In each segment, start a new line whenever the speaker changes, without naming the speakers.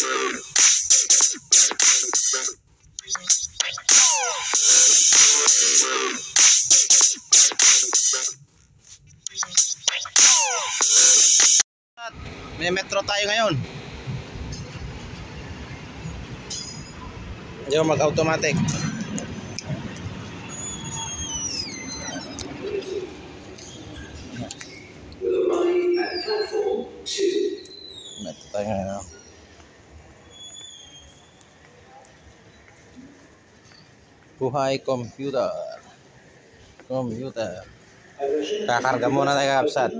May metro tayo ngayon. Yung mag-automatic. Metro tayo ngayon. Buhay computer. Kakarga muna tayo kapsat.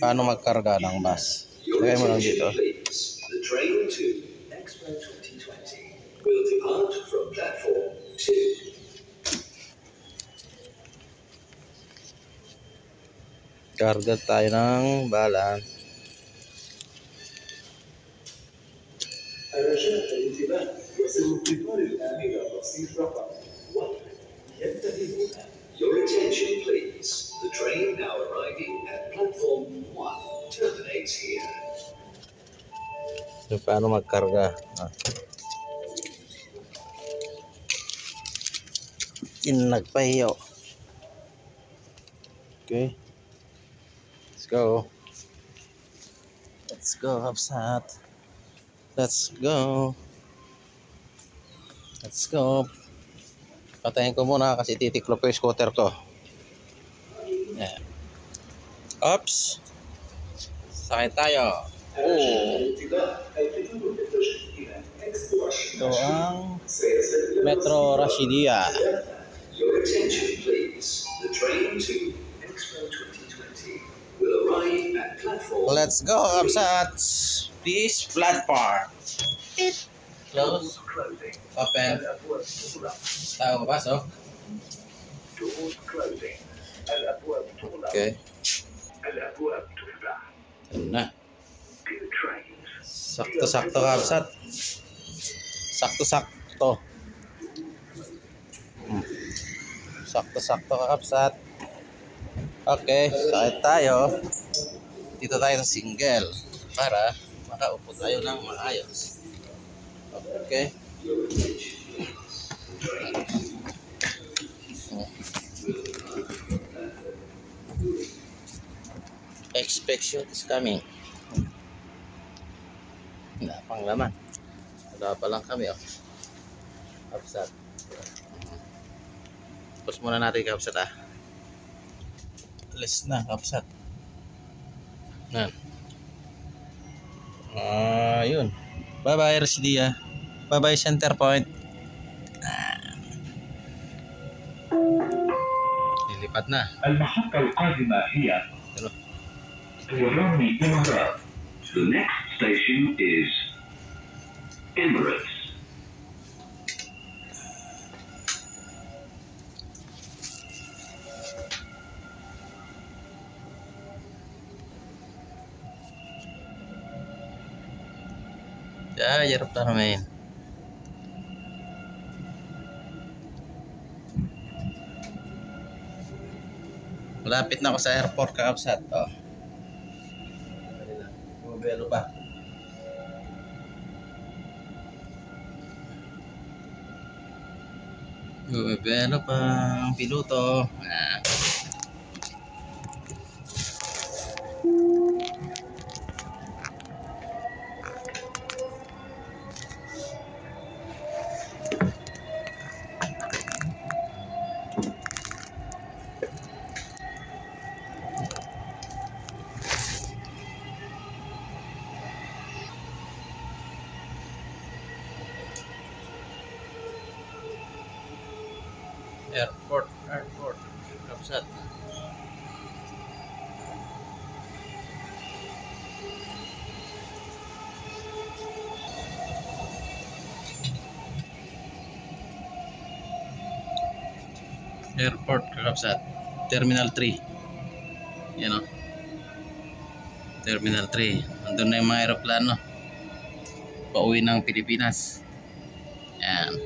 Paano magkarga ng bus? Lagay mo lang dito.
The train to Expo 2020 will depart from platform 2.
Karga tayo ng balan.
الرجاء الانتباه يصل القطار الآن إلى رصيف رقم 1 ينتهي هنا. Your attention please. The train now arriving at platform 1 terminates here.
So, paano magkarga? Nagpahiyo. Okay. Let's go. Let's go, Hapsat. Let's go. Let's go. Patayin ko muna kasi titiklop ko yung scooter ko. Yeah. Oops. Sakay tayo. Oh. Ito ang Metro Rashidia.
Your attention please. The train to Expo 2020 will arrive at platform.
Let's go, Hapsat. Please, platform. Close. Open. Tao pasok. Okay. Ayun na. Sakto-sakto, Hapsat. Sakto-sakto. Sakto-sakto, Hapsat. Okay, sakit tayo. Dito tayo sa single para makaupo tayo ng maayos. Okay. Inspection is coming. Wala pang laman. Wala pa lang kami, oh. Hapsat. Tapos muna natin Hapsat, ah. Alis na, Hapsat. Yan. Yun. Bye-bye, Rashidia. Bye-bye, Center Point. Lilipat na.
المحطة القادمة هي طيران إمارات. The next station is Emirates.
Ya, jarap na namin. Malapit na ako sa airport, Hapsat. Oh. Bumabelo pa. Bumabelo pa ang piloto. Airport, Hapsat. Airport, Hapsat. Terminal 3. Yan, o. Terminal 3. Andun na yung mga aeroplano. Pauwi ng Pilipinas. Yan.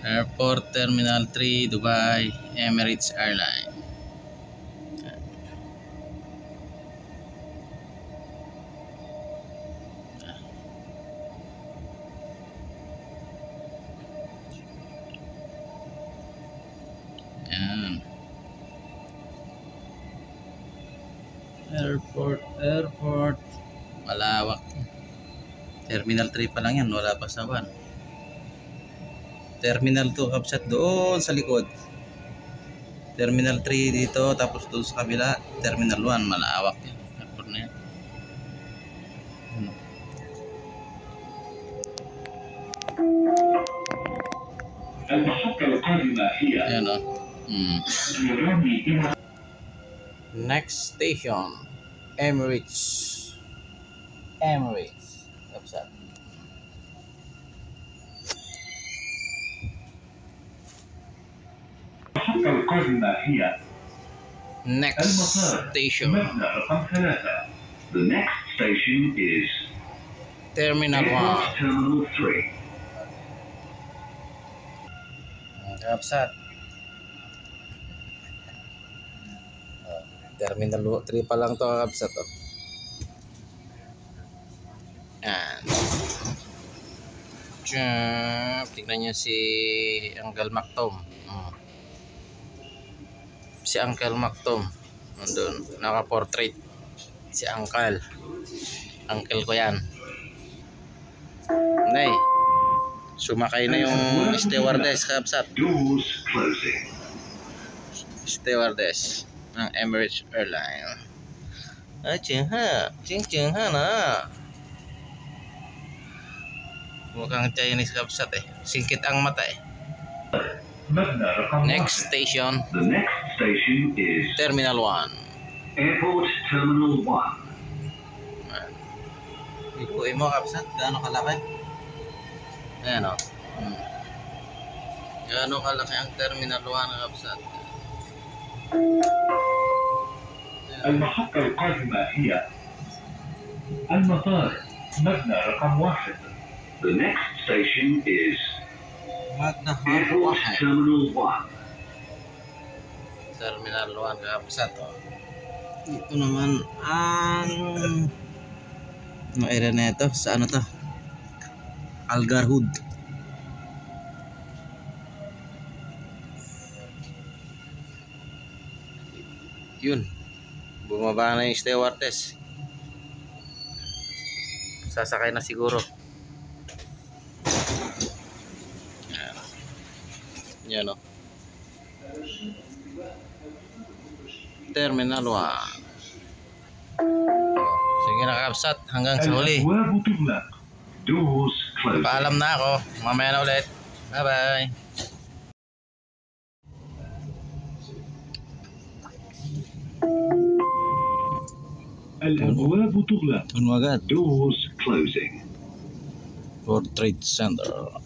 Airport Terminal 3, Dubai, Emirates Airline. Airport. Malawak. Terminal 3 pa lang yan, wala pa sa 1. Terminal 2 kapsat doon sa likod. Terminal 3 dito, tapos doon sa kabila, Terminal 1, malawak yan. Airport na yan.
المحطة القادمة هي
Ayan o.
طيران إمارات.
Next station, Emirates. Kapsat.
المحطة القادمة هي
Next
المطار
station,
مبنى رقم 3. The next station is
Terminal 1.
Airport Terminal 3.
Kapsat. Terminal 3 pa lang to kapsat. Yan. Tignan nyo si Uncle Mactom. Si Uncle Mactom. Nandun. Naka-portrait. Si Uncle. Uncle ko yan. Nay. Sumakay na yung stewardess kapsat.
Doors closing.
Stewardess ng Emirates Airline. Ching na. Mukhang Chinese kapsat eh. Singkit ang mata eh.
مبنى رقم
Next
1.
station,
The next station is
Terminal 1.
Airport Terminal 1.
Ikuin mo kapsat, gaano kalaki? Ayan o. Gaano kalaki ang Terminal 1 kapsat?
المحطة القادمة هي المطار مبنى رقم 1. The next station is Airport Terminal 1.
Terminal 1 kapsat o. Ito naman ang area na ito. Sa ano to? Algarhood. Yun. Bumaba na yung stewardess. Sasakay na siguro. Yan o. Terminal 1. Sige na kapsat. Hanggang sa huli.
الأبواب تغلق. Doors closing.
Paalam na ako. Mamaya na ulit. Bye-bye.
الأبواب تغلق.
Ano agad?
Doors closing.
World Trade Center.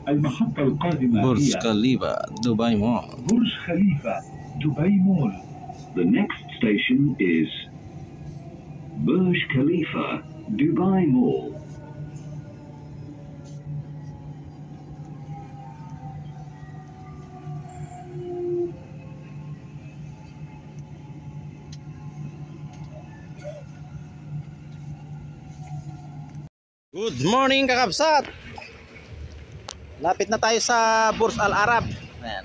المحطة القادمة
Burj
هي
Khalifa, Dubai Mall.
برج خليفة دبي مول. The next station is Burj Khalifa Dubai Mall.
Good morning kakabsat. Lapit na tayo sa Burj Al Arab. Ayan.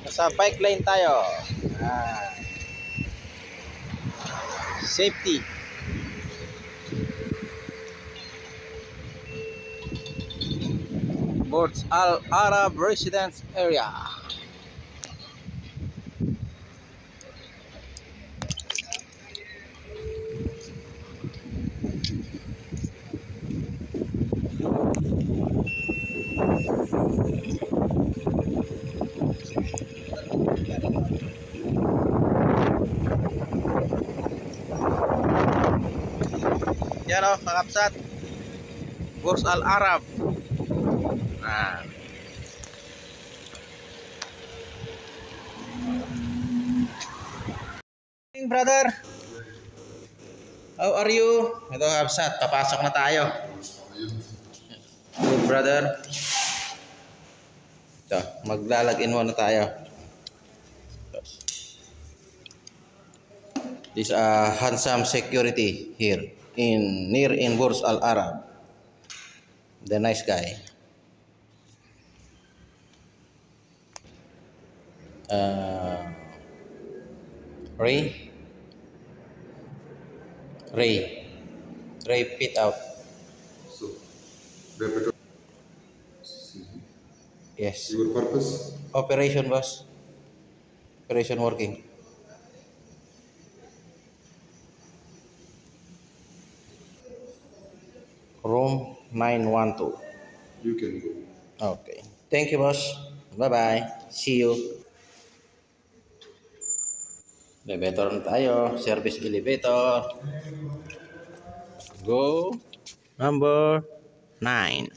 Nasa bike lane tayo. Safety. Burj Al Arab Residence Area. Yan o, kakapsat. Burj Al Arab. Brother, how are you? Ito kakapsat, papasok na tayo. Good brother. Ito, maglalagin muna tayo. This handsome security here near in Burj Al Arab. The nice guy. Ray fit out.
So, repeat.
Yes.
Your purpose?
Operation boss. Operation working. Room 912.
You can go.
Okay. Thank you boss. Bye bye. See you. Elevator na tayo. Service elevator. Go. Number 9.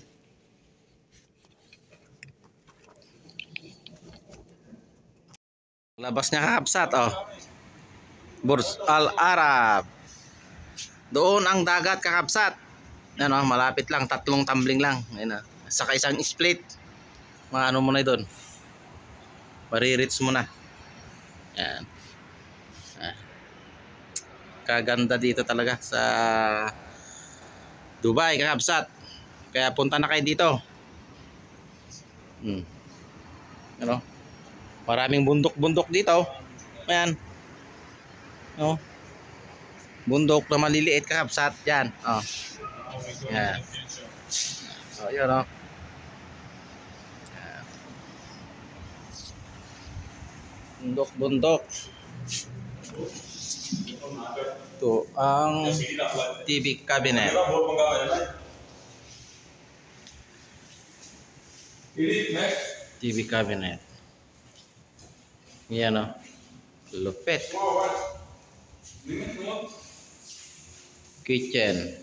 Labas niya kakapsat, oh. Burj Al Arab. Doon ang dagat kakapsat. Ano, malapit lang, 3 tumbling lang. Ayun na. Saka isang split. Mga ano mo na doon. Maririts mo na. Yan. Kaganda dito talaga sa Dubai, kakapsat. Kaya punta na kayo dito. Ano? Maraming bundok-bundok dito. Ayan. No? Bundok na maliliit kakapsat yan. Oh. Yan. Oh, yun oh. Yan. Bundok-bundok. Ito ang TV cabinet. TV cabinet. Yan o. Lupit. Kitchen.